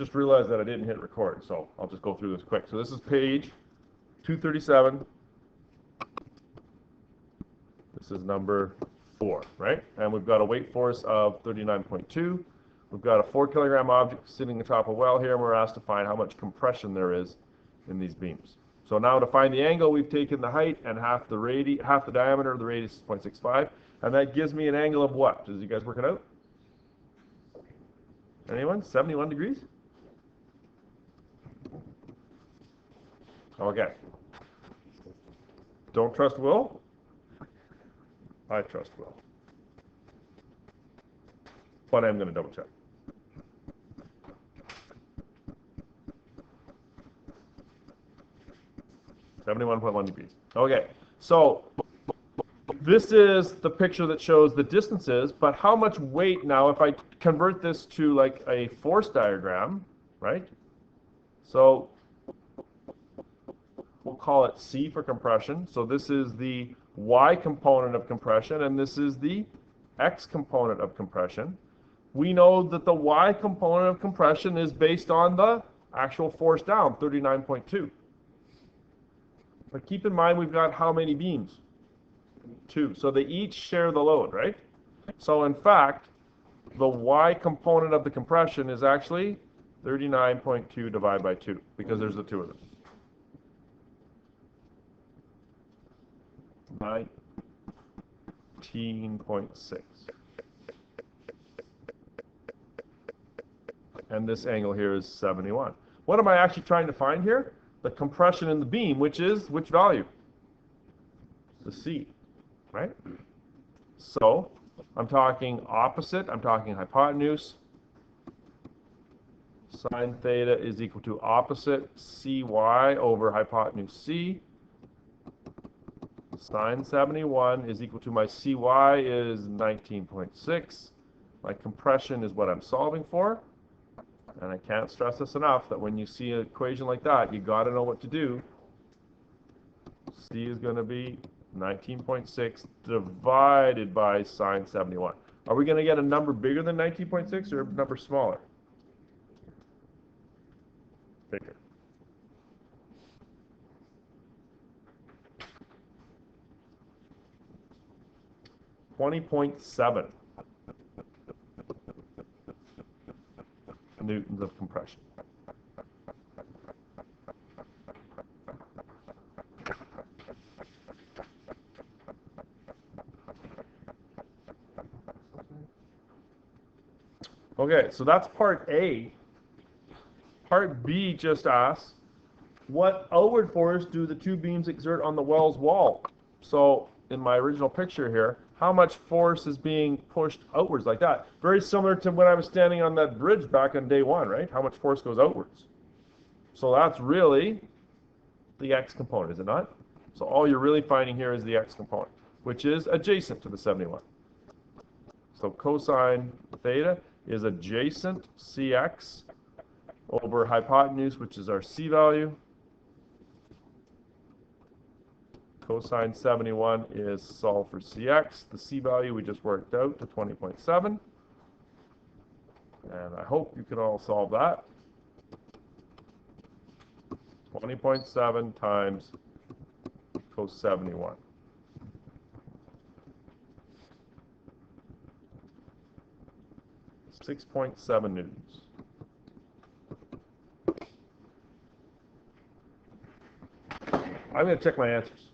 just realized that I didn't hit record, so I'll just go through this quick. So this is page 237. This is number 4, right? And we've got a weight force of 39.2. We've got a 4 kilogram object sitting atop a well here, and we're asked to find how much compression there is in these beams. So now to find the angle, we've taken the height and half the diameter of the radius is 0.65, and that gives me an angle of what? Did you guys work it out? Anyone? 71 degrees? Okay. Don't trust Will? I trust Will. But I'm going to double check. (71.1 degrees). Okay, so this is the picture that shows the distances, but how much weight now, if I convert this to like a force diagram, right? So we'll call it C for compression. So this is the Y component of compression, and this is the X component of compression. We know that the Y component of compression is based on the actual force down, 39.2. But keep in mind, we've got how many beams? 2. So they each share the load, right? So in fact, the Y component of the compression is actually 39.2 divided by 2, because there's the 2 of them. 19.6. And this angle here is 71. What am I actually trying to find here? The compression in the beam, which is which value? The C, right? So I'm talking opposite, I'm talking hypotenuse. Sine theta is equal to opposite CY over hypotenuse C. Sine 71 is equal to my CY is 19.6. My compression is what I'm solving for. And I can't stress this enough that when you see an equation like that, you got to know what to do. C is going to be 19.6 divided by sine 71. Are we going to get a number bigger than 19.6 or a number smaller? Bigger. (20.7) newtons of compression. Okay, so that's part A. Part B just asks, what outward force do the 2 beams exert on the well's wall? So in my original picture here, how much force is being pushed outwards like that? Very similar to when I was standing on that bridge back on day 1, right? How much force goes outwards? So that's really the X component, is it not? So all you're really finding here is the X component, which is adjacent to the 71. So cosine theta is adjacent CX over hypotenuse, which is our C value. Cosine 71 is solved for CX. The C value we just worked out to 20.7. And I hope you can all solve that. 20.7 times cos 71. (6.7 newtons). I'm going to check my answers.